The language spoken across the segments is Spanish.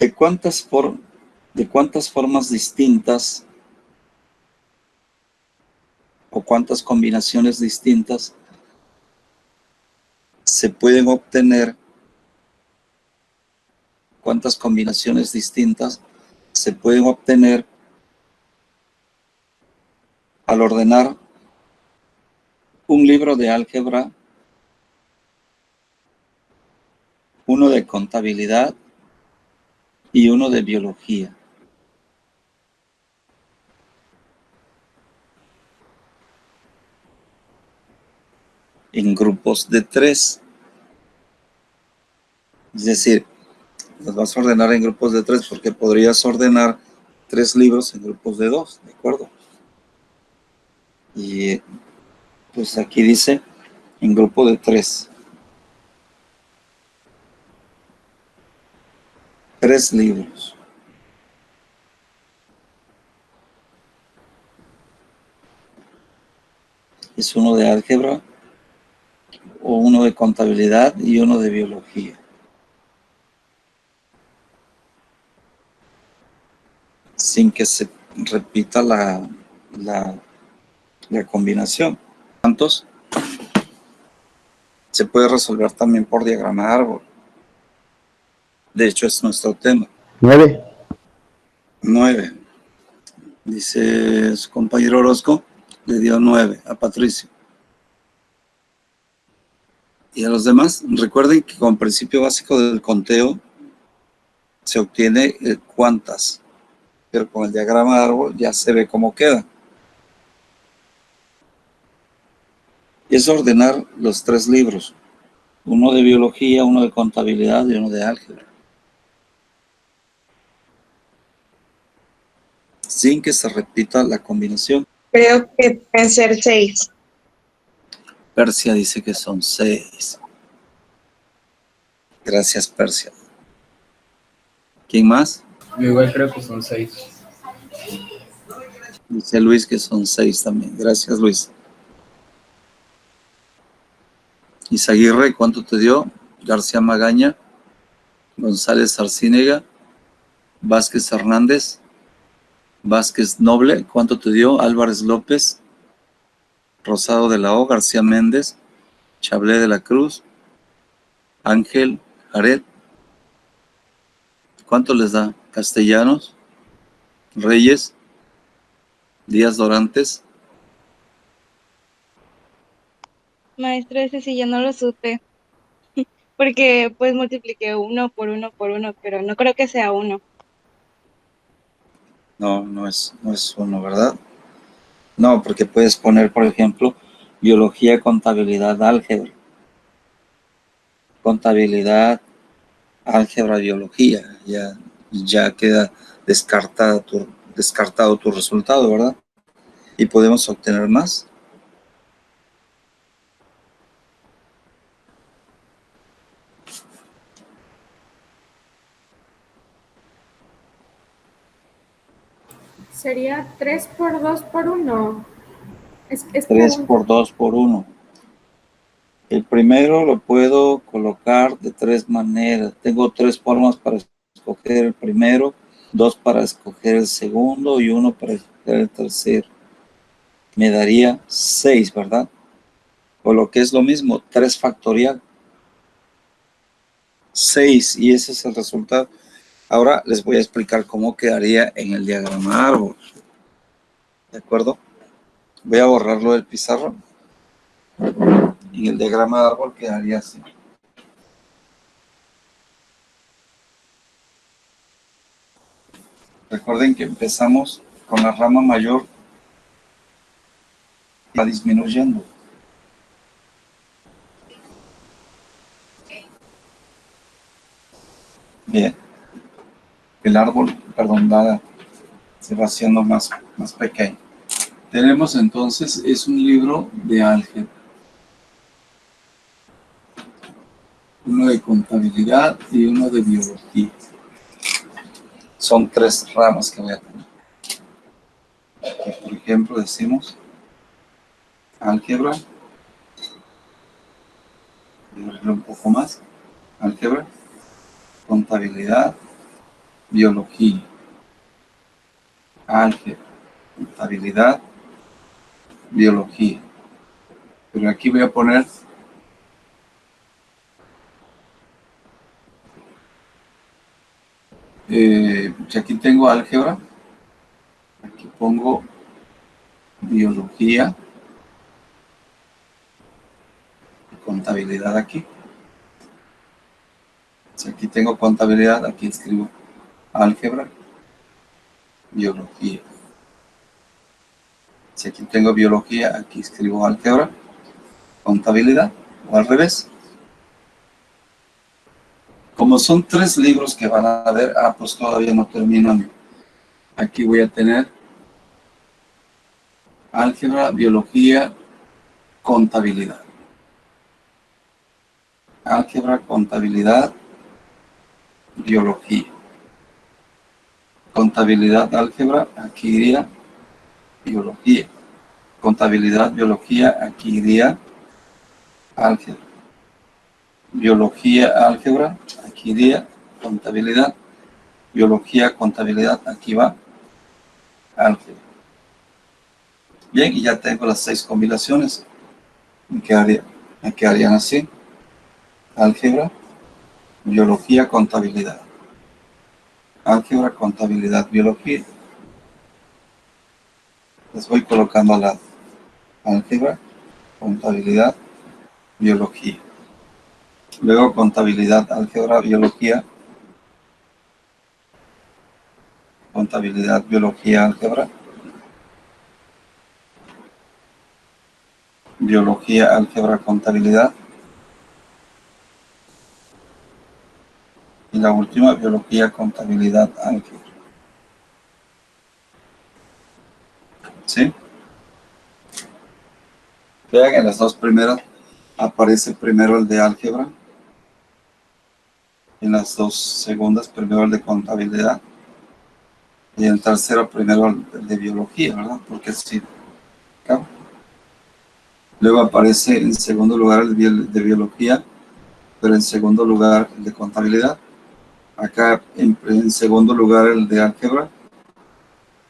¿De cuántas formas distintas o cuántas combinaciones distintas se pueden obtener? ¿Cuántas combinaciones distintas se pueden obtener al ordenar un libro de álgebra, uno de contabilidad y uno de biología? En grupos de 3. Es decir, los vas a ordenar en grupos de 3 porque podrías ordenar 3 libros en grupos de 2, ¿de acuerdo? Y pues aquí dice en grupo de 3. 3 libros. Es uno de álgebra, o uno de contabilidad y uno de biología. Sin que se repita la combinación. ¿Cuántos? Se puede resolver también por diagrama de árbol. De hecho, es nuestro tema. 9. 9. Dice su compañero Orozco, le dio 9 a Patricio. Y a los demás, recuerden que con principio básico del conteo se obtiene cuántas, pero con el diagrama de árbol ya se ve cómo queda. Y es ordenar los 3 libros, uno de biología, uno de contabilidad y uno de álgebra, sin que se repita la combinación. Creo que pueden ser 6. Persia dice que son 6. Gracias, Persia. ¿Quién más? Yo igual creo que son 6. Dice Luis que son 6 también. Gracias, Luis. Izaguirre, ¿cuánto te dio? García Magaña, González Arcínega, Vázquez Hernández, Vázquez Noble, ¿cuánto te dio? Álvarez López, Rosado de la O, García Méndez, Chablé de la Cruz, Ángel Jared. ¿Cuánto les da? Castellanos, Reyes, Díaz Dorantes. Maestra, ese sí ya no lo supe, porque pues multipliqué 1 por 1 por 1, pero no creo que sea 1. No, no es 1, ¿verdad? No, porque puedes poner, por ejemplo, biología, contabilidad, álgebra. Contabilidad, álgebra, biología. Ya queda descartado tu resultado, ¿verdad? Y podemos obtener más. Sería 3 por 2 por 1. Es 3 por 2 por 1. El primero lo puedo colocar de 3 maneras. Tengo 3 formas para escoger el primero, 2 para escoger el segundo y 1 para escoger el tercero. Me daría 6, ¿verdad? O lo que es lo mismo, 3 factorial. 6, y ese es el resultado. Ahora les voy a explicar cómo quedaría en el diagrama árbol. ¿De acuerdo? Voy a borrarlo del pizarrón. En el diagrama de árbol quedaría así. Recuerden que empezamos con la rama mayor, va disminuyendo. Bien. El árbol, perdón, se va haciendo más pequeño. Tenemos entonces, es un libro de álgebra, uno de contabilidad y uno de biología. Son 3 ramas que voy a tener. Aquí, por ejemplo, decimos álgebra. Voy a abrirlo un poco más. Álgebra, contabilidad biología, álgebra, contabilidad, biología. Pero aquí voy a poner si aquí tengo álgebra, aquí pongo biología y contabilidad aquí. Si aquí tengo contabilidad, aquí escribo álgebra, biología. Si aquí tengo biología, aquí escribo álgebra, contabilidad, o al revés. Como son 3 libros que van a ver, pues todavía no terminan. Aquí voy a tener álgebra, biología, contabilidad. Álgebra, contabilidad, biología. Contabilidad, álgebra, aquí iría biología. Contabilidad, biología, aquí iría álgebra. Biología, álgebra, aquí iría contabilidad. Biología, contabilidad, aquí va álgebra. Bien, y ya tengo las 6 combinaciones. Me quedarían así. Álgebra, biología, contabilidad. Álgebra, contabilidad, biología. Les voy colocando al lado. Álgebra, contabilidad, biología. Luego contabilidad, álgebra, biología. Contabilidad, biología, álgebra. Biología, álgebra, contabilidad. Y la última, biología, contabilidad, álgebra. ¿Sí? Vean, en las 2 primeras aparece primero el de álgebra. En las 2 segundas, primero el de contabilidad. Y en el tercero, primero el de biología, ¿verdad? Porque así. Claro. Luego aparece en segundo lugar el de biología, pero en segundo lugar el de contabilidad. Acá en segundo lugar el de álgebra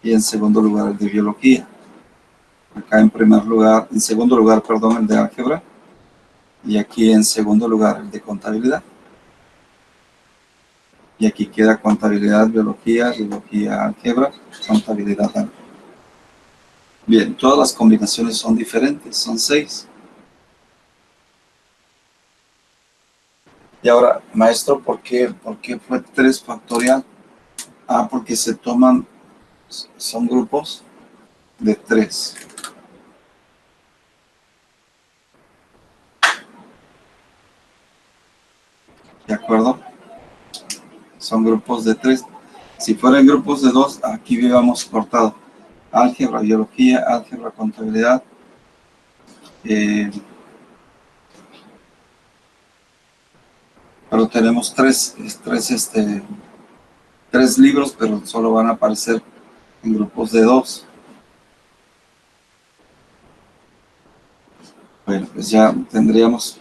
y en segundo lugar el de biología. Acá en segundo lugar, perdón, el de álgebra y aquí en segundo lugar el de contabilidad. Y aquí queda contabilidad, biología, biología, álgebra, contabilidad, álgebra. Bien, todas las combinaciones son diferentes, son 6. Y ahora, maestro, ¿por qué fue 3 factorial? Porque son grupos de 3. ¿De acuerdo? Son grupos de 3. Si fueran grupos de 2, aquí hubiéramos cortado álgebra, biología, álgebra, contabilidad. Pero tenemos 3 libros, pero solo van a aparecer en grupos de 2. Bueno, pues ya tendríamos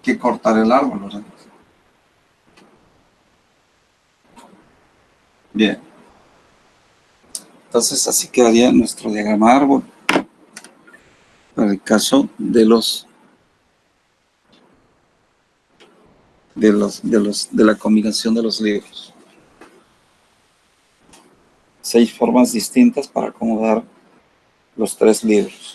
que cortar el árbol, ¿verdad? Bien. Entonces así quedaría nuestro diagrama árbol para el caso de la combinación de los libros. 6 formas distintas para acomodar los 3 libros.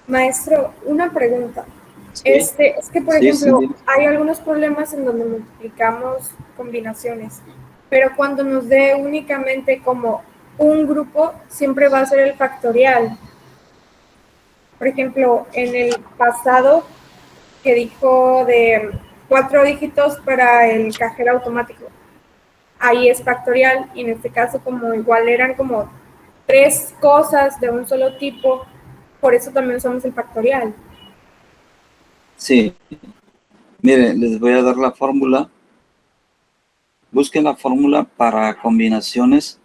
Maestro, una pregunta. ¿Sí? Es que, por Sí, ejemplo, sí. hay algunos problemas en donde multiplicamos combinaciones, pero cuando nos dé únicamente como un grupo, siempre va a ser el factorial. Por ejemplo, en el pasado que dijo de 4 dígitos para el cajero automático, ahí es factorial, y en este caso como igual eran como 3 cosas de un solo tipo, por eso también usamos el factorial. Sí. Miren, les voy a dar la fórmula. Busquen la fórmula para combinaciones.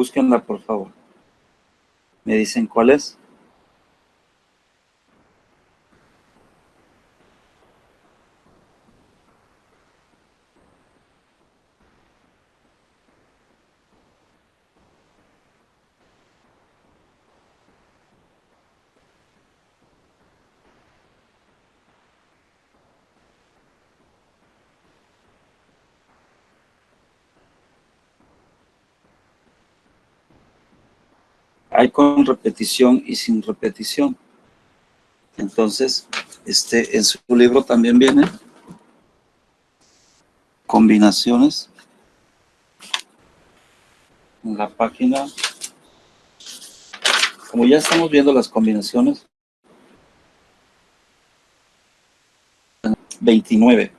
Búsquenla, por favor. ¿Me dicen cuál es? Hay con repetición y sin repetición. Entonces, en su libro también viene combinaciones. En la página, como ya estamos viendo las combinaciones, 29.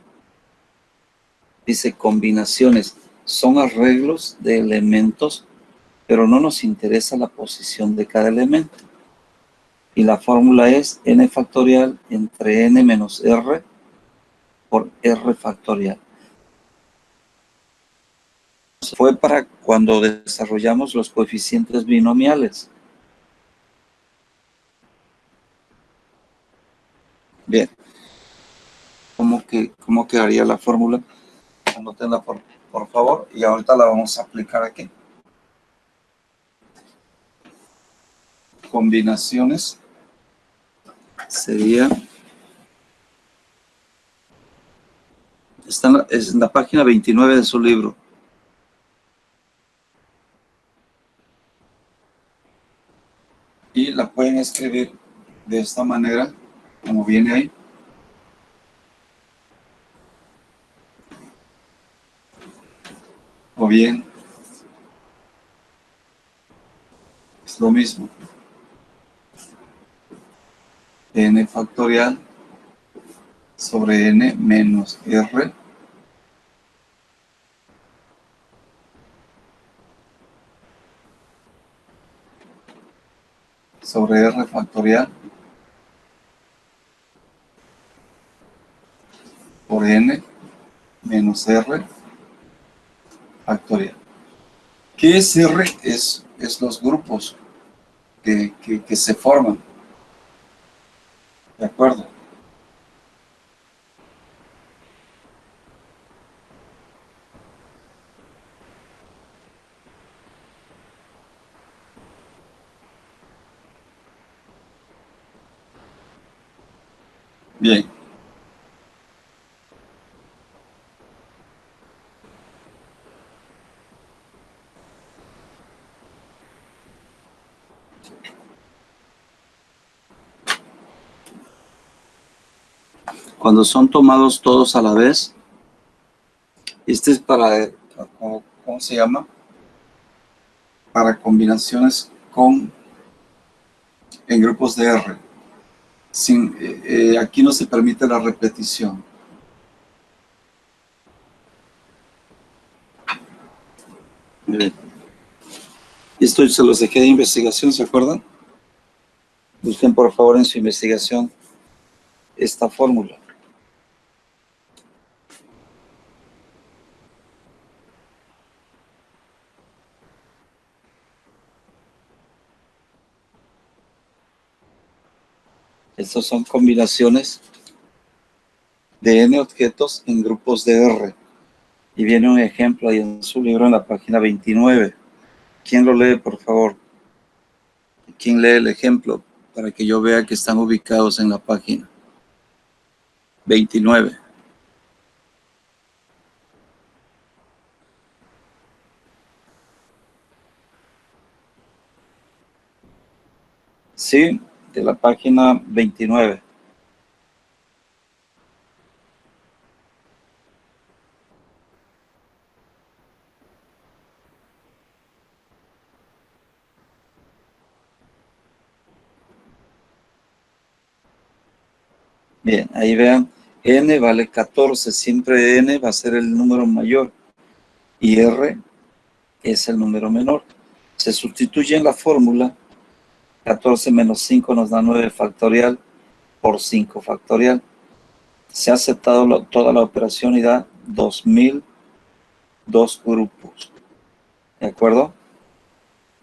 Dice combinaciones. Son arreglos de elementos, pero no nos interesa la posición de cada elemento. Y la fórmula es n factorial entre n menos r por r factorial. Fue para cuando desarrollamos los coeficientes binomiales. Bien. ¿Cómo quedaría la fórmula? Anótenla por favor, y ahorita la vamos a aplicar aquí. Combinaciones sería, es en la página 29 de su libro. Y la pueden escribir de esta manera, como viene ahí. O bien, es lo mismo. N factorial sobre n menos r sobre r factorial por n menos r factorial. ¿Qué es R? Es los grupos que se forman. ¿De acuerdo? Bien. Cuando son tomados todos a la vez, este es para, ¿cómo se llama? Para combinaciones en grupos de R. Aquí no se permite la repetición. Bien. Esto se los dejé de investigación, ¿se acuerdan? Busquen por favor en su investigación esta fórmula. Estas son combinaciones de n objetos en grupos de R. Y viene un ejemplo ahí en su libro en la página 29. ¿Quién lo lee, por favor? ¿Quién lee el ejemplo? Para que yo vea que están ubicados en la página 29. Sí, de la página 29. Bien, ahí vean, n vale 14, siempre n va a ser el número mayor y r es el número menor. Se sustituye en la fórmula, 14 menos 5 nos da 9 factorial por 5 factorial. Se ha aceptado toda la operación y da 2002 grupos. ¿De acuerdo?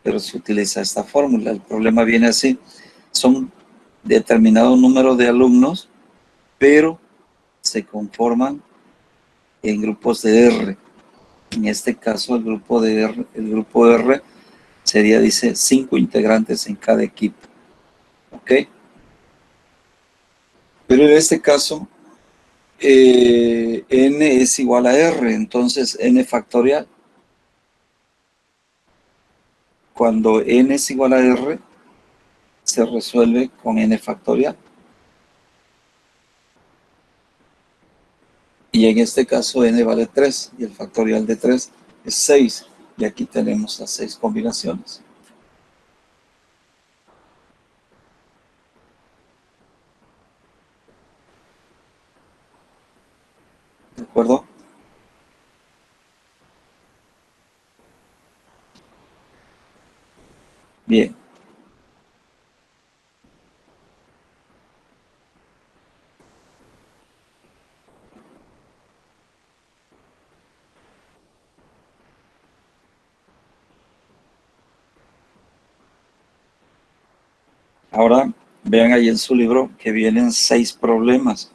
pero se utiliza esta fórmula. El problema viene así. Son determinado número de alumnos, pero se conforman en grupos de R. En este caso, el grupo R sería, dice, 5 integrantes en cada equipo. ¿Ok? Pero en este caso, n es igual a r, entonces n factorial. Cuando n es igual a r, se resuelve con n factorial. Y en este caso n vale 3 y el factorial de 3 es 6. Y aquí tenemos las 6 combinaciones. ¿De acuerdo? Bien. Ahora vean ahí en su libro que vienen 6 problemas,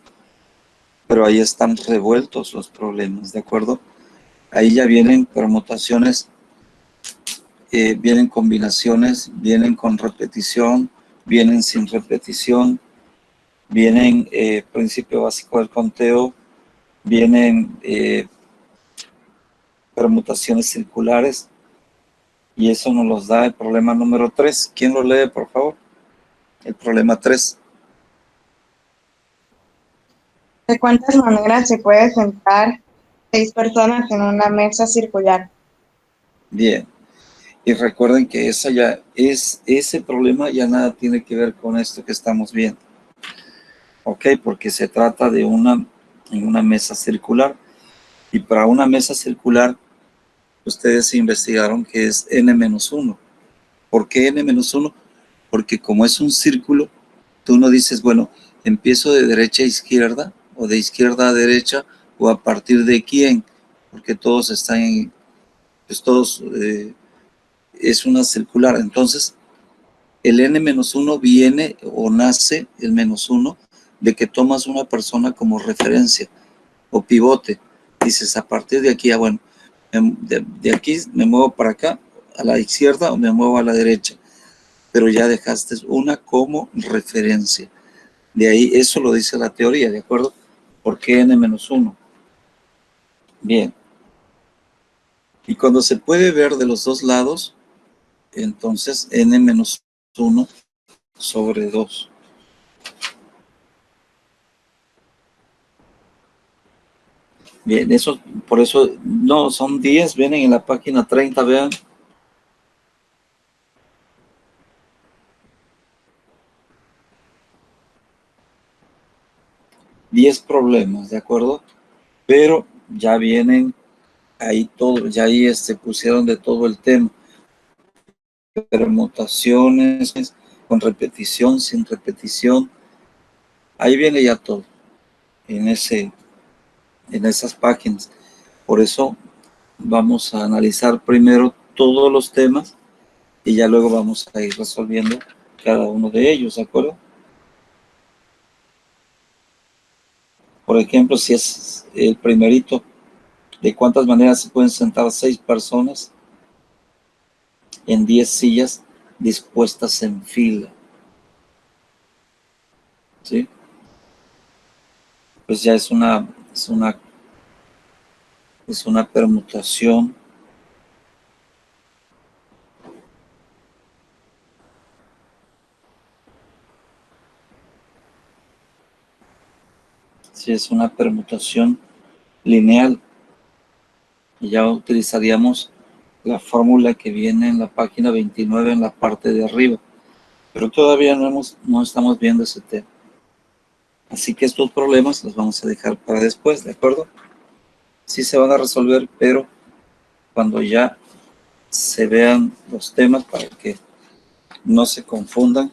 pero ahí están revueltos los problemas, ¿de acuerdo? Ahí ya vienen permutaciones, vienen combinaciones, vienen con repetición, vienen sin repetición, vienen principio básico del conteo, vienen permutaciones circulares, y eso nos los da el problema número 3. ¿Quién lo lee, por favor? El problema 3. ¿De cuántas maneras se puede sentar 6 personas en una mesa circular? Bien. Y recuerden que ese problema ya nada tiene que ver con esto que estamos viendo. ¿Ok? Porque se trata de en una mesa circular. Y para una mesa circular, ustedes investigaron que es n-1. ¿Por qué n-1? Porque como es un círculo, tú no dices, bueno, empiezo de derecha a izquierda, o de izquierda a derecha, o a partir de quién, porque todos están pues todos, es una circular. Entonces, el n-1 viene o nace, el -1, de que tomas una persona como referencia o pivote. Dices, a partir de aquí, bueno, de aquí me muevo para acá, a la izquierda, o me muevo a la derecha. Pero ya dejaste una como referencia. De ahí, eso lo dice la teoría, ¿de acuerdo? ¿Por qué n-1? Bien. Y cuando se puede ver de los dos lados, entonces n-1 sobre 2. Bien, eso, por eso, no, son 10, vienen en la página 30, vean. Diez problemas, ¿de acuerdo? Pero ya vienen ahí todo, ya ahí pusieron de todo el tema. Permutaciones, con repetición, sin repetición. Ahí viene ya todo, en esas páginas. Por eso vamos a analizar primero todos los temas y ya luego vamos a ir resolviendo cada uno de ellos, ¿de acuerdo? Por ejemplo, si es el primerito, ¿de cuántas maneras se pueden sentar 6 personas en 10 sillas dispuestas en fila? ¿Sí? Pues ya es una permutación. Sí, es una permutación lineal. Y ya utilizaríamos la fórmula que viene en la página 29 en la parte de arriba. Pero todavía no estamos viendo ese tema. Así que estos problemas los vamos a dejar para después, ¿de acuerdo? Sí se van a resolver, pero cuando ya se vean los temas para que no se confundan,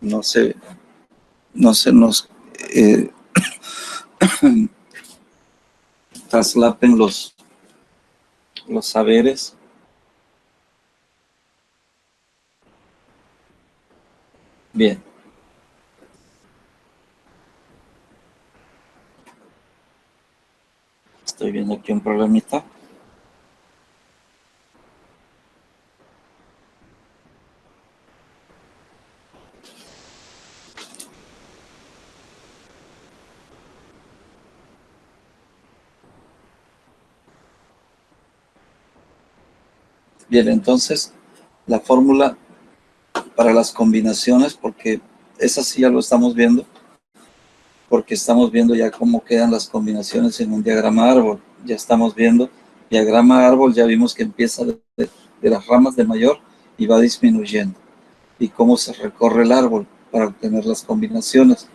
no se nos traslapen los saberes. Bien. Estoy viendo aquí un problemita. Bien, entonces, la fórmula para las combinaciones, porque esa sí ya lo estamos viendo, porque estamos viendo ya cómo quedan las combinaciones en un diagrama árbol. Ya estamos viendo diagrama árbol, ya vimos que empieza de las ramas de mayor y va disminuyendo. Y cómo se recorre el árbol para obtener las combinaciones,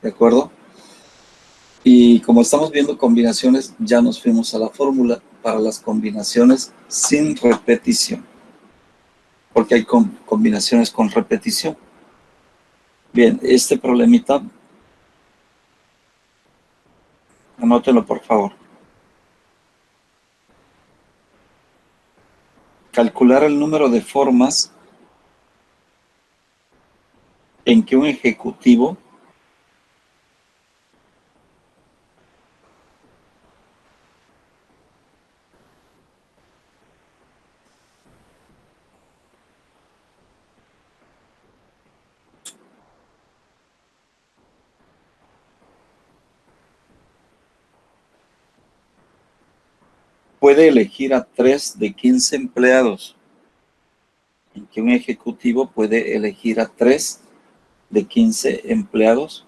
¿de acuerdo? Y como estamos viendo combinaciones, ya nos fuimos a la fórmula para las combinaciones sin repetición, porque hay combinaciones con repetición. Bien, este problemita, anótenlo por favor. Calcular el número de formas en que un ejecutivo puede elegir a 3 de 15 empleados. En que un ejecutivo puede elegir a 3 de 15 empleados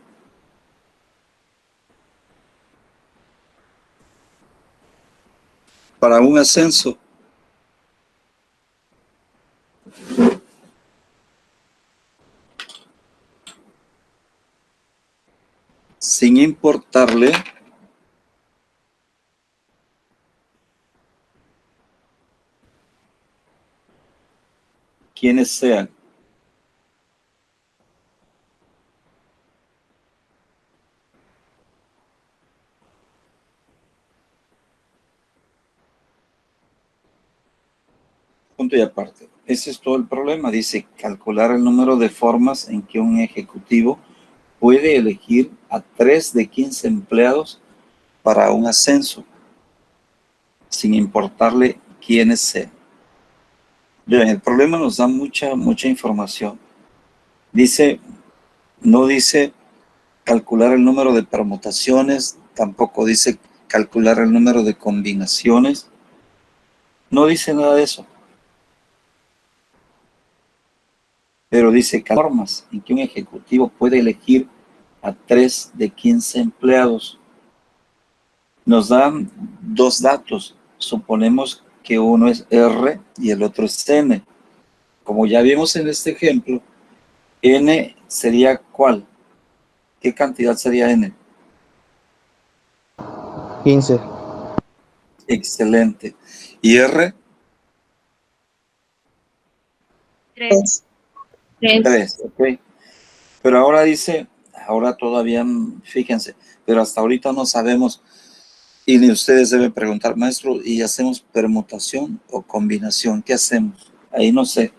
para un ascenso. Sin importarle quiénes sean. Punto y aparte. Ese es todo el problema. Dice calcular el número de formas en que un ejecutivo puede elegir a 3 de 15 empleados para un ascenso, sin importarle quiénes sean. Bien, el problema nos da mucha información. Dice, no dice calcular el número de permutaciones, tampoco dice calcular el número de combinaciones, no dice nada de eso. Pero dice formas en que un ejecutivo puede elegir a 3 de 15 empleados. Nos dan dos datos. Suponemos que uno es R y el otro es N. Como ya vimos en este ejemplo, N sería ¿cuál? ¿Qué cantidad sería N? 15. Excelente. ¿Y R? 3. 3, ok. Pero ahora dice, ahora todavía, fíjense, pero hasta ahorita no sabemos, y ni ustedes deben preguntar, maestro, ¿y hacemos permutación o combinación? ¿Qué hacemos? Ahí no sé.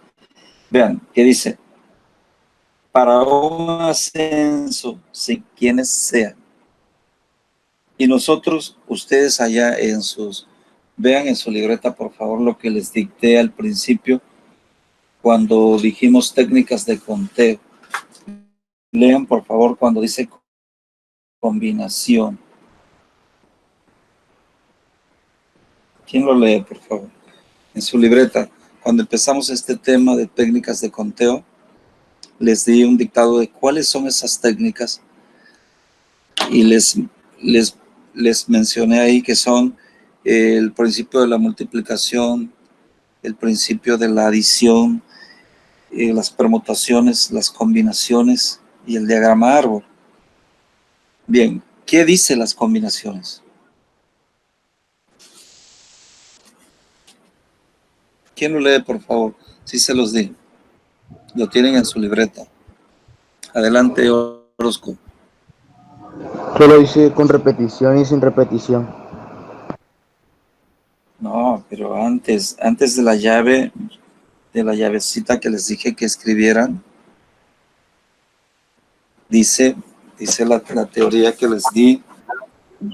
Vean, ¿qué dice? Para un ascenso, sin quienes sean. Y nosotros, ustedes allá en sus, vean en su libreta, por favor, lo que les dicté al principio, cuando dijimos técnicas de conteo. Lean, por favor, cuando dice combinación. ¿Quién lo lee, por favor? En su libreta. Cuando empezamos este tema de técnicas de conteo, les di un dictado de cuáles son esas técnicas y les mencioné ahí que son el principio de la multiplicación, el principio de la adición, las permutaciones, las combinaciones y el diagrama árbol. Bien, ¿qué dice las combinaciones? ¿Quién lo lee, por favor? Sí se los di. Lo tienen en su libreta. Adelante, Orozco. Solo dice con repetición y sin repetición. No, pero antes de la llave, de la llavecita que les dije que escribieran, Dice la teoría que les di.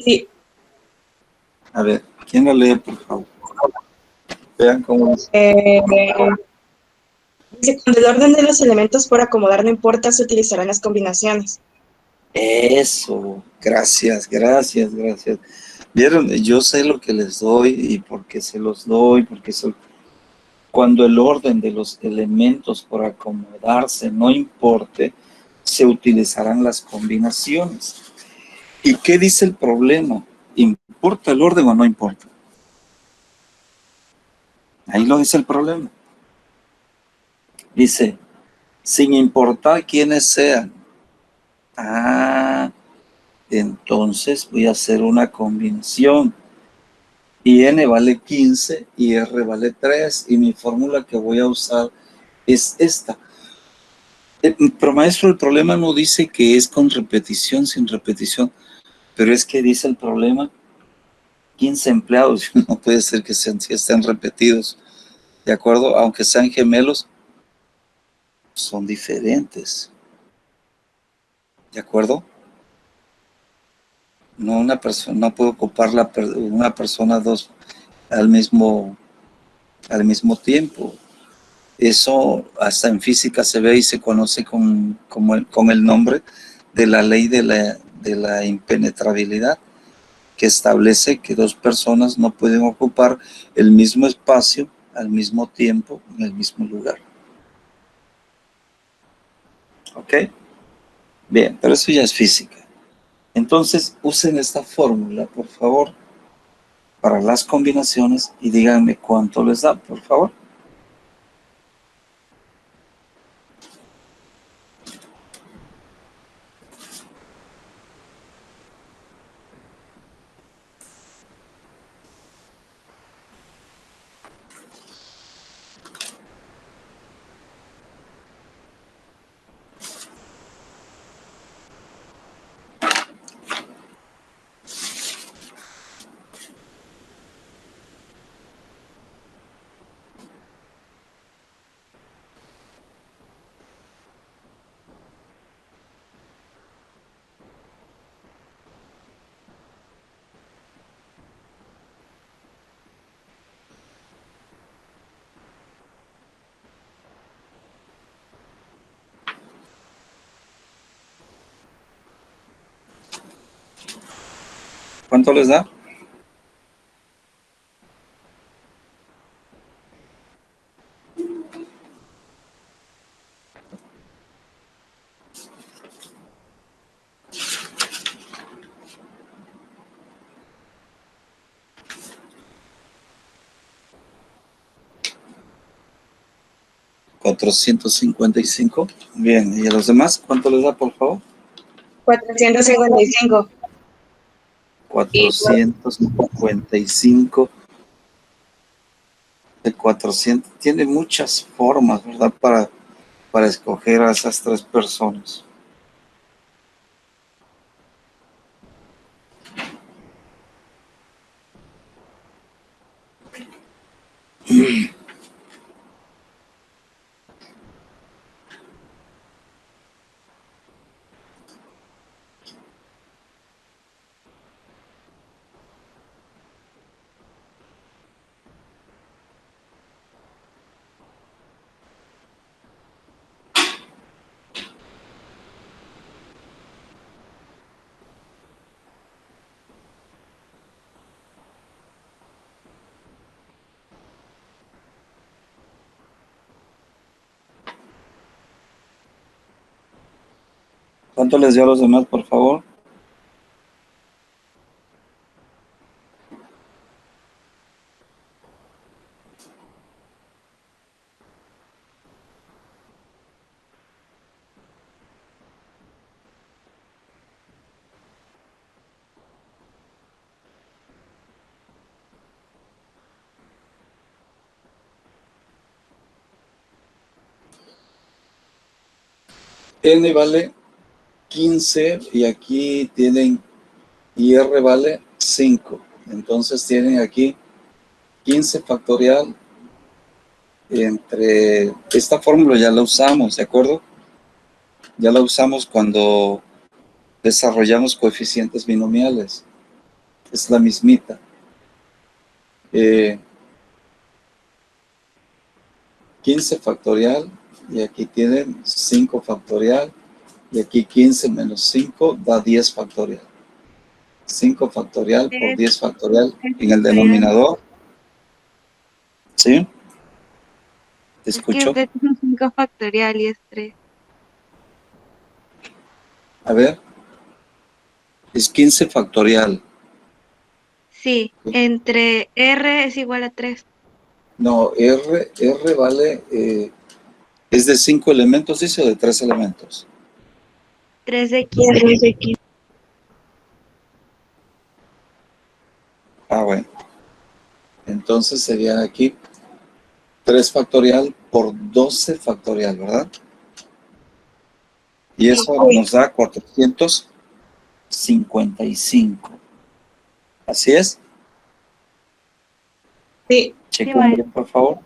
Sí, A ver, ¿quién la lee, por favor? Vean cómo dice. dice, cuando el orden de los elementos por acomodar no importa, se utilizarán las combinaciones. Eso, gracias. Vieron, yo sé lo que les doy y por qué se los doy, cuando el orden de los elementos por acomodarse no importe, se utilizarán las combinaciones. ¿Y qué dice el problema? ¿Importa el orden o no importa? Ahí lo dice el problema. Dice, sin importar quiénes sean. Ah, entonces voy a hacer una combinación. Y n vale 15 y r vale 3. Y mi fórmula que voy a usar es esta. Pero maestro, el problema no dice que es con repetición, sin repetición. Pero es que dice el problema, 15 empleados. No puede ser que estén repetidos. ¿De acuerdo? Aunque sean gemelos, son diferentes. ¿De acuerdo? No, una persona, no puede ocupar una persona dos al mismo tiempo. Eso hasta en física se ve y se conoce con el nombre de la ley de la impenetrabilidad, que establece que dos personas no pueden ocupar el mismo espacio al mismo tiempo en el mismo lugar. ¿Ok? Bien, pero eso ya es física. Entonces, usen esta fórmula, por favor, para las combinaciones y díganme cuánto les da, por favor. ¿Cuánto les da? $455. Bien, ¿y a los demás cuánto les da, por favor? 455. 455 de 400. Tiene muchas formas, ¿verdad? Para escoger a esas tres personas. ¿Cuánto les dio a los demás, por favor? N vale 15 y aquí tienen, y R vale 5. Entonces tienen aquí 15 factorial. Entre esta fórmula ya la usamos, ¿de acuerdo? Ya la usamos cuando desarrollamos coeficientes binomiales. Es la mismita. 15 factorial, y aquí tienen 5 factorial, y aquí 15 menos 5 da 10 factorial. 5 factorial por 10 factorial en el denominador. ¿Sí? ¿Te Es que escucho? usted tiene 5 factorial y es 3. A ver. Es 15 factorial. Sí, entre R es igual a 3. No, R vale, ¿es de 5 elementos, dice, o de 3 elementos? 3 de 15. Ah, bueno. Entonces sería aquí 3 factorial por 12 factorial, ¿verdad? Y eso nos da 455. ¿Así es? Sí. Chequenme, por favor.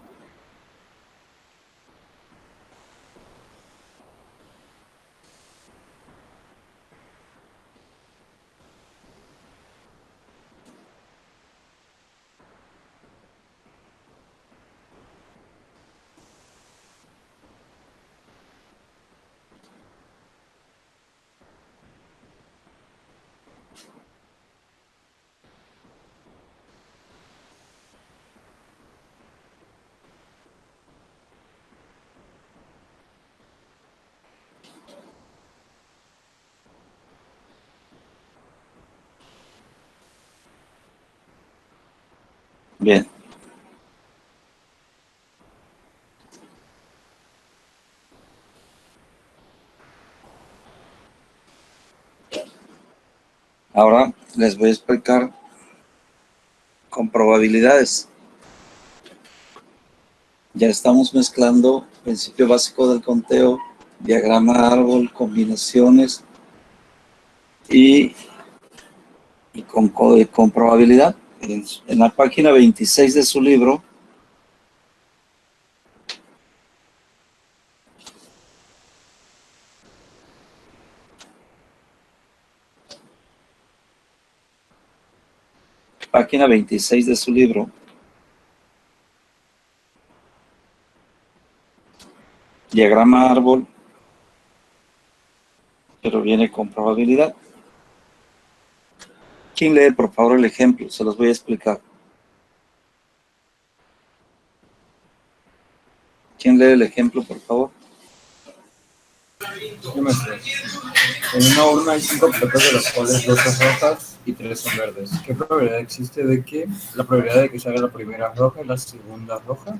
Bien. Ahora les voy a explicar con probabilidades. Ya estamos mezclando principio básico del conteo, diagrama árbol, combinaciones y con probabilidad. En la página 26 de su libro, página 26 de su libro, diagrama árbol, pero viene con probabilidad. ¿Quién lee, por favor, el ejemplo? Se los voy a explicar. ¿Quién lee el ejemplo, por favor? En una urna hay 5 pelotas, de las cuales 2 son rojas y 3 son verdes. ¿Qué probabilidad existe de que la probabilidad de que salga la primera roja y la segunda roja?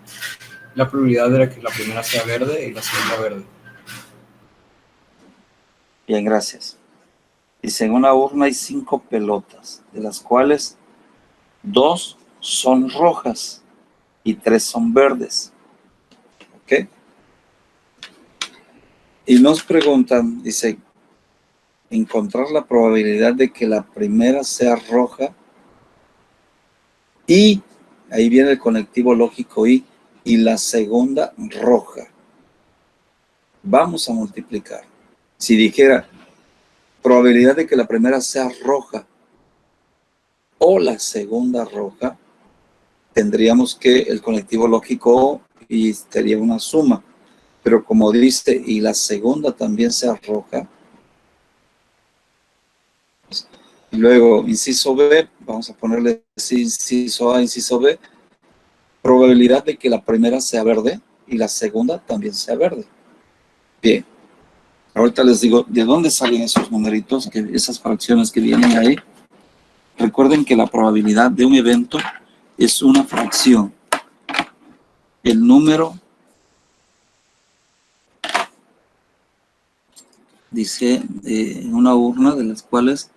La probabilidad de que la primera sea verde y la segunda verde. Bien, gracias. Dice, en una urna hay 5 pelotas, de las cuales 2 son rojas y 3 son verdes. ¿Ok? Y nos preguntan, dice, encontrar la probabilidad de que la primera sea roja y, ahí viene el conectivo lógico y la segunda roja. Vamos a multiplicar. Si dijera, probabilidad de que la primera sea roja o la segunda roja, tendríamos que el conectivo lógico y sería una suma. Pero como dice, y la segunda también sea roja. Y luego, inciso B, vamos a ponerle inciso A, inciso B, probabilidad de que la primera sea verde y la segunda también sea verde. Bien. Ahorita les digo de dónde salen esos numeritos, esas fracciones que vienen ahí. Recuerden que la probabilidad de un evento es una fracción. El número, dice, en una urna de las cuales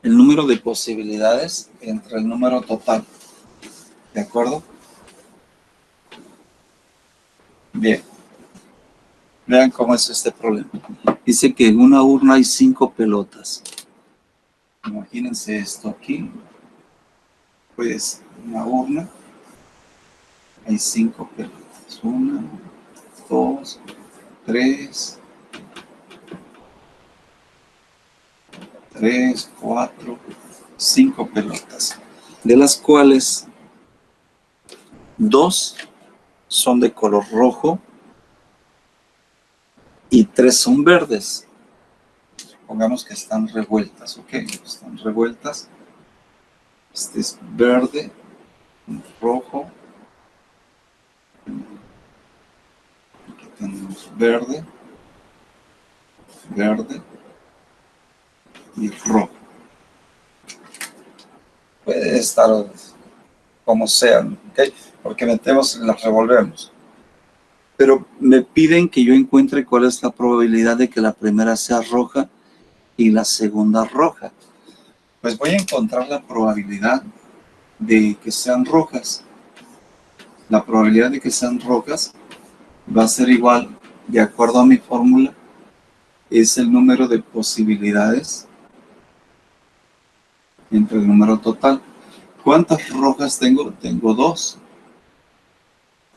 el número de posibilidades entre el número total. ¿De acuerdo? Bien. Vean cómo es este problema. Dice que en una urna hay 5 pelotas. Imagínense esto aquí. Pues en una urna hay 5 pelotas. 1, 2, 3, 4, 5 pelotas, de las cuales 2 son de color rojo y 3 son verdes. Pongamos que están revueltas, ¿ok? Están revueltas. Este es verde, rojo. Aquí tenemos verde, verde y rojo. Puede estar como sean, ¿ok? Porque metemos, las revolvemos. Pero me piden que yo encuentre cuál es la probabilidad de que la primera sea roja y la segunda roja. Pues voy a encontrar la probabilidad de que sean rojas. La probabilidad de que sean rojas va a ser igual, de acuerdo a mi fórmula, es el número de posibilidades entre el número total. ¿Cuántas rojas tengo? Tengo 2.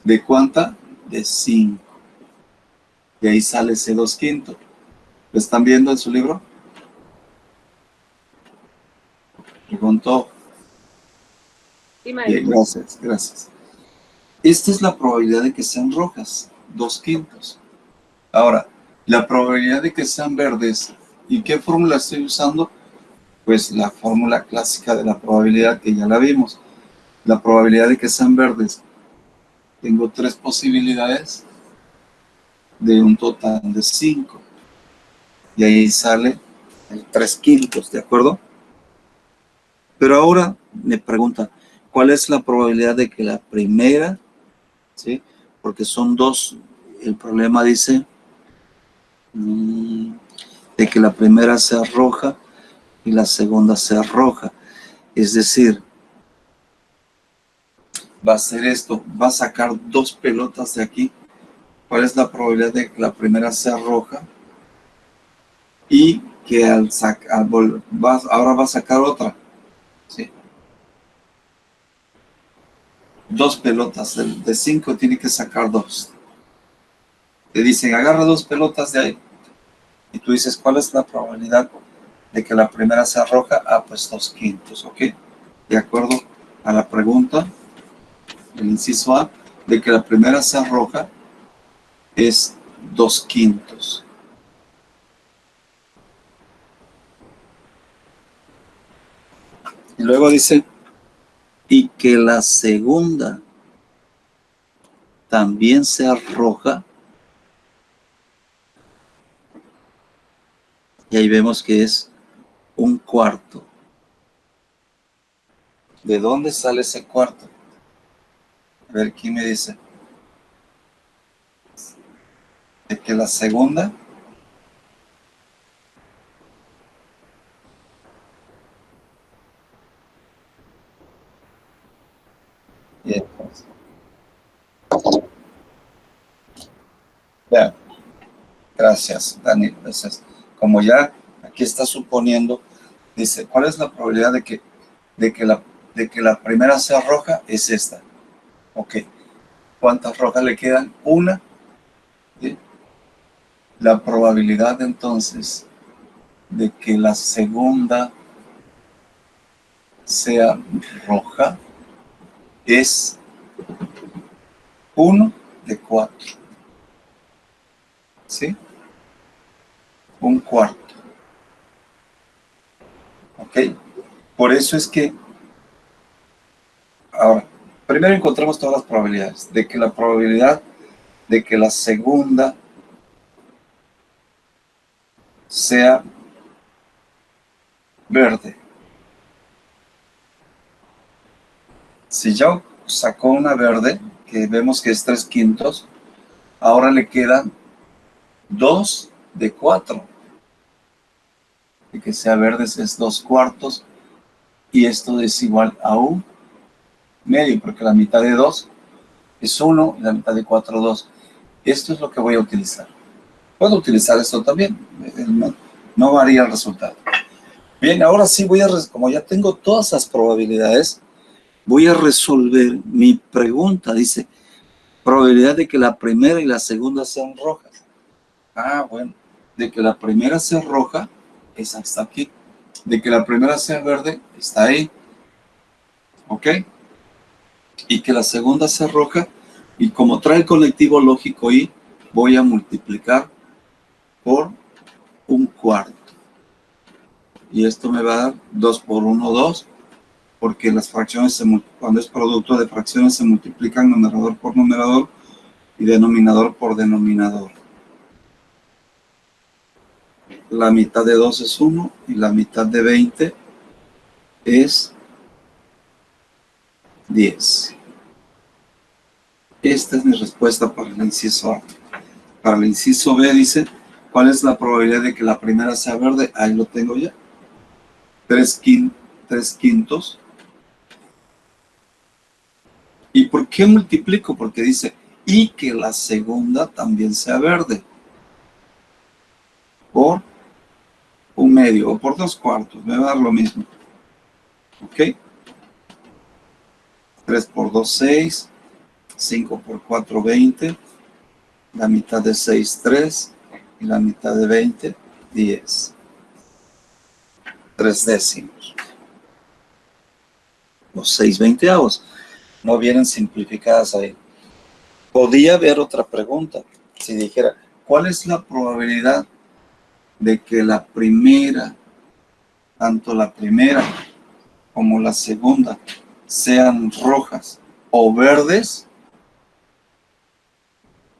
¿De cuánta? De 5. Y ahí sale ese 2/5. ¿Lo están viendo en su libro? Preguntó. Sí, maestro. Bien, gracias, gracias. Esta es la probabilidad de que sean rojas, 2/5. Ahora, la probabilidad de que sean verdes, ¿y qué fórmula estoy usando? Pues la fórmula clásica de la probabilidad que ya la vimos. La probabilidad de que sean verdes. Tengo 3 posibilidades de un total de 5. Y ahí sale el 3/5, ¿de acuerdo? Pero ahora me pregunta, ¿cuál es la probabilidad de que la primera, ¿sí? Porque son 2, el problema dice de que la primera sea roja y la segunda sea roja. Es decir, va a ser esto, va a sacar 2 pelotas de aquí. ¿Cuál es la probabilidad de que la primera sea roja? Y que ahora va a sacar otra, ¿sí? 2 pelotas, de 5 tiene que sacar 2. Te dicen, agarra 2 pelotas de ahí. Y tú dices, ¿cuál es la probabilidad de que la primera sea roja? Ah, pues 2/5, ¿ok? De acuerdo a la pregunta, el inciso A, de que la primera sea roja, es 2/5. Y luego dice, y que la segunda también sea roja. Y ahí vemos que es 1/4. ¿De dónde sale ese cuarto? A ver, ¿quién me dice? De que la segunda y entonces, vean, gracias, Dani. Entonces, como ya aquí está suponiendo, dice, ¿cuál es la probabilidad de que la primera sea roja? Es esta. Ok. ¿Cuántas rojas le quedan? Una. ¿Sí? La probabilidad entonces de que la segunda sea roja es 1 de 4. ¿Sí? 1/4. ¿Ok? Por eso es que, ahora, primero encontramos todas las probabilidades. De que la probabilidad de que la segunda sea verde. Si ya sacó una verde, que vemos que es 3/5, ahora le quedan 2 de 4. De que sea verde es 2/4 y esto es igual a 1/2, porque la mitad de 2 es 1 y la mitad de 4 2. Esto es lo que voy a utilizar. Puedo utilizar esto también, no varía el resultado. Bien, ahora sí como ya tengo todas las probabilidades, voy a resolver mi pregunta. Dice, Probabilidad de que la primera y la segunda sean rojas. Ah, bueno. De que la primera sea roja, esa está aquí. De que la primera sea verde, está ahí. ¿Ok? Y que la segunda sea roja. Y como trae el conectivo lógico y, voy a multiplicar por un cuarto. Y esto me va a dar 2 por 1, 2. Porque las fracciones, cuando es producto de fracciones, se multiplican numerador por numerador y denominador por denominador. La mitad de 2 es 1 y la mitad de 20 es 10. Esta es mi respuesta para el inciso A. Para el inciso B dice, ¿cuál es la probabilidad de que la primera sea verde? Ahí lo tengo ya. 3 quintos. ¿Y por qué multiplico? Porque dice, y que la segunda también sea verde. Por un medio o por 2 cuartos. Me va a dar lo mismo. ¿Ok? 3 por 2, 6. 5 por 4, 20. La mitad de 6, 3. Y la mitad de 20, 10. 3 décimos. Los 6 veinteavos. No vienen simplificadas ahí. Podía haber otra pregunta. Si dijera, ¿cuál es la probabilidad de que la primera, tanto la primera como la segunda, sean rojas o verdes?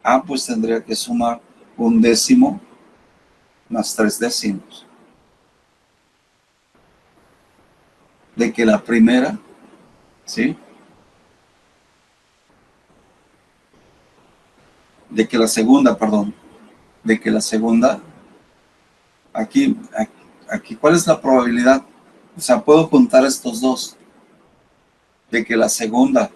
Ah, pues tendría que sumar un décimo más 3 décimos. De que la primera, ¿sí? De que la segunda, perdón. De que la segunda, aquí, ¿cuál es la probabilidad? O sea, puedo juntar estos dos. De que la segunda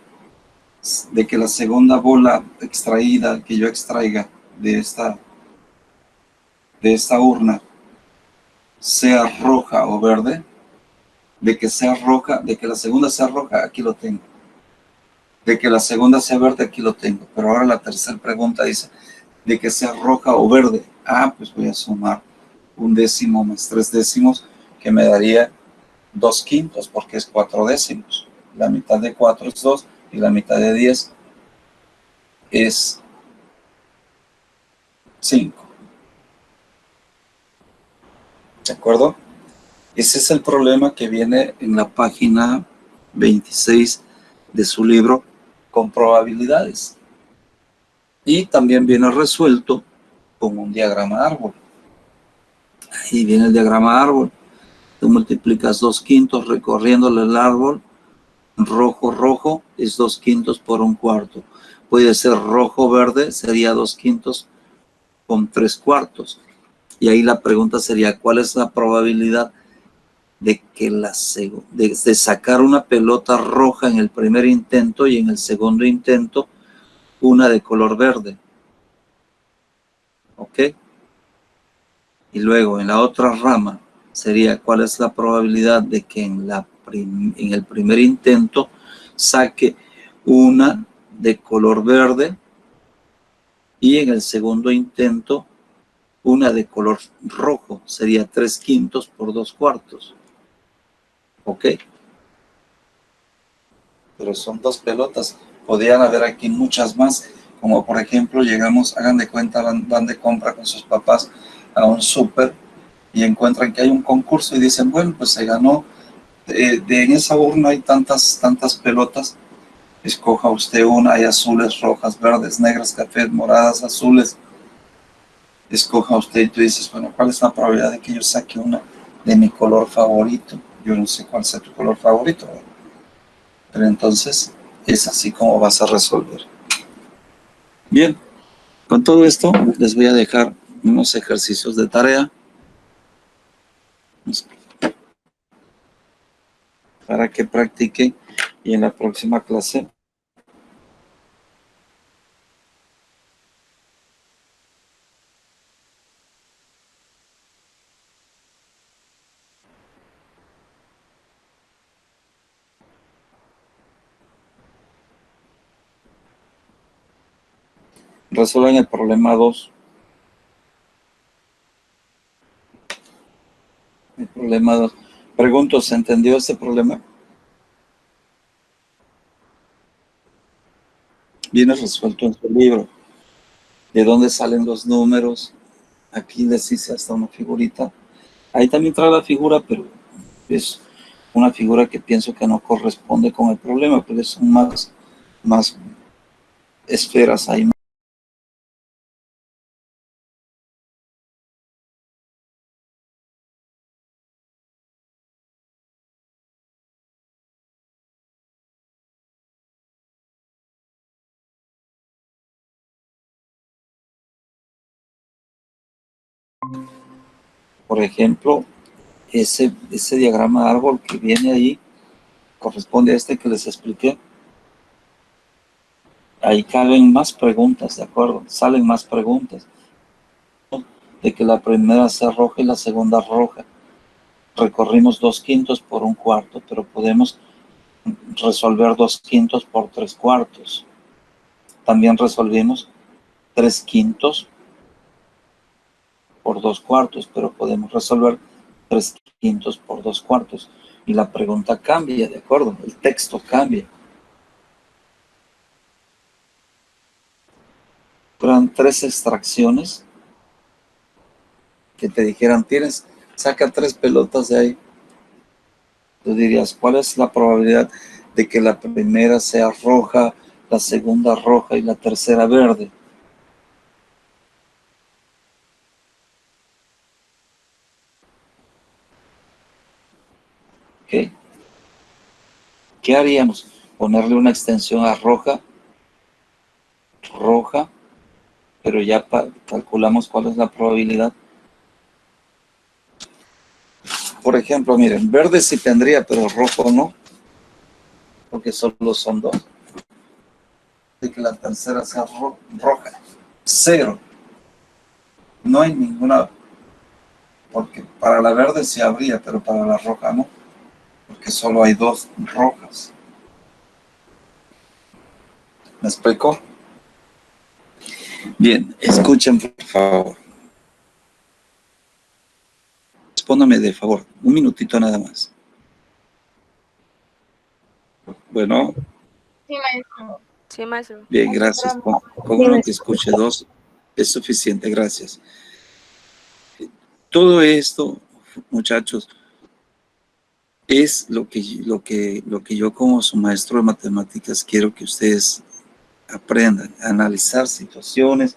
bola extraída, que yo extraiga de esta urna, sea roja o verde. De que sea roja, de que la segunda sea roja, aquí lo tengo. De que la segunda sea verde, aquí lo tengo. Pero ahora la tercera pregunta dice, de que sea roja o verde. Ah, pues voy a sumar un décimo más 3 décimos, que me daría 2 quintos, porque es 4 décimos. La mitad de 4 es 2 y la mitad de 10 es 5. ¿De acuerdo? Ese es el problema que viene en la página 26 de su libro con probabilidades. Y también viene resuelto con un diagrama árbol. Ahí viene el diagrama árbol. Tú multiplicas 2 quintos recorriéndole el árbol. Rojo, rojo es 2 quintos por un cuarto. Puede ser rojo, verde, sería 2 quintos con 3 cuartos. Y ahí la pregunta sería, ¿cuál es la probabilidad de que de sacar una pelota roja en el primer intento y en el segundo intento una de color verde? ¿Ok? Y luego en la otra rama sería, ¿cuál es la probabilidad de que en el primer intento saque una de color verde y en el segundo intento una de color rojo? Sería 3 quintos por 2 cuartos. ¿Ok? Pero son 2 pelotas. Podrían haber aquí muchas más, como por ejemplo llegamos, hagan de cuenta, van de compra con sus papás a un súper y encuentran que hay un concurso y dicen, bueno, pues se ganó, en esa urna hay tantas pelotas, escoja usted una, hay azules, rojas, verdes, negras, cafés, moradas, azules, escoja usted y tú dices, bueno, ¿cuál es la probabilidad de que yo saque una de mi color favorito? Yo no sé cuál sea tu color favorito, ¿verdad? Pero entonces es así como vas a resolver. Bien, con todo esto les voy a dejar unos ejercicios de tarea para que practiquen y en la próxima clase Resuelven el problema 2. El problema 2. Pregunto, ¿se entendió este problema? Viene resuelto en su libro. ¿De dónde salen los números? Aquí les hice hasta una figurita. Ahí también trae la figura, pero es una figura que pienso que no corresponde con el problema, porque son más esferas ahí. Por ejemplo, ese diagrama de árbol que viene ahí corresponde a este que les expliqué. Ahí caben más preguntas, ¿de acuerdo? Salen más preguntas. De que la primera sea roja y la segunda roja. Recorrimos 2/5 por 1/4, pero podemos resolver 2/5 por 3/4. También resolvimos 3/5 por 2/4, pero podemos resolver 3/5 por 2/4. Y la pregunta cambia, ¿de acuerdo? El texto cambia. Fueron 3 extracciones que te dijeran, saca 3 pelotas de ahí. Tú dirías, ¿cuál es la probabilidad de que la primera sea roja, la segunda roja y la tercera verde? ¿Ok? ¿Qué haríamos? Ponerle una extensión a roja, pero ya calculamos cuál es la probabilidad. Por ejemplo, miren, verde sí tendría, pero rojo no, porque solo son 2. De que la tercera sea roja. 0. No hay ninguna, porque para la verde sí habría, pero para la roja no, porque solo hay 2 rojas. ¿Me explico? Bien, escuchen por favor. Respóndame de favor, un minutito nada más. Bueno. Sí, maestro. Sí, maestro. Bien, gracias. Con uno que escuche 2 es suficiente, gracias. Todo esto, muchachos, es lo que yo como su maestro de matemáticas quiero que ustedes aprendan a analizar situaciones,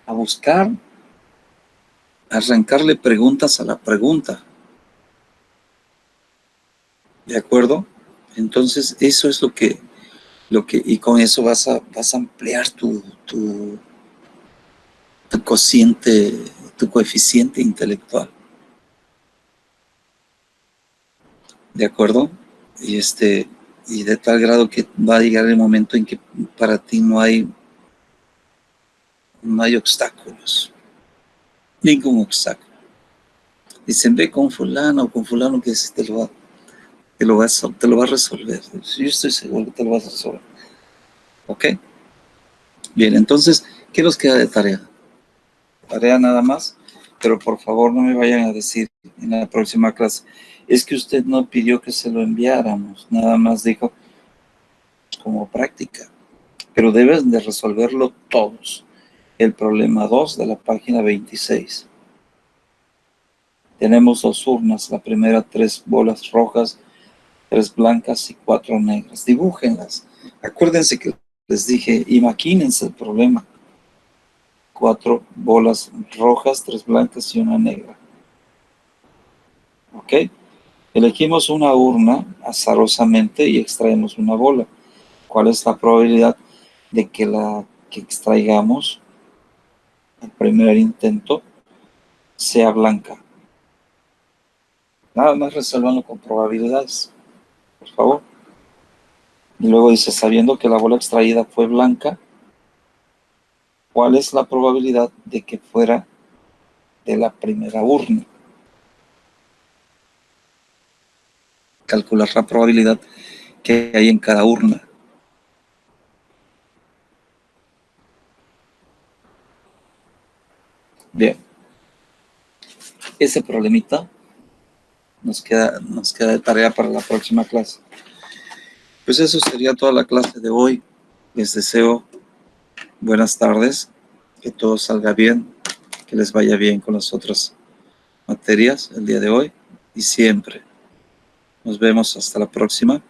a buscar, a arrancarle preguntas a la pregunta. ¿De acuerdo? Entonces, eso es y con eso vas a ampliar tu coeficiente intelectual. ¿De acuerdo? Y de tal grado que va a llegar el momento en que para ti no hay obstáculos, ningún obstáculo. Dicen, ve con fulano o con fulano que te lo va a resolver. Yo estoy seguro que te lo vas a resolver. ¿Ok? Bien, entonces, ¿qué nos queda de tarea? Tarea nada más, pero por favor no me vayan a decir en la próxima clase, es que usted no pidió que se lo enviáramos, nada más dijo como práctica, pero deben de resolverlo todos. El problema 2 de la página 26. Tenemos 2 urnas, la primera 3 bolas rojas, 3 blancas y 4 negras. Dibújenlas. Acuérdense que les dije, imagínense el problema. 4 bolas rojas, 3 blancas y 1 negra. ¿Ok? Elegimos una urna azarosamente y extraemos una bola. ¿Cuál es la probabilidad de que la que extraigamos el primer intento sea blanca? Nada más resuélvanlo con probabilidades, por favor. Y luego dice, sabiendo que la bola extraída fue blanca, ¿cuál es la probabilidad de que fuera de la primera urna? Calcular la probabilidad que hay en cada urna. Bien. Ese problemita nos queda de tarea para la próxima clase. Pues eso sería toda la clase de hoy. Les deseo buenas tardes, que todo salga bien, que les vaya bien con las otras materias el día de hoy y siempre. Nos vemos hasta la próxima.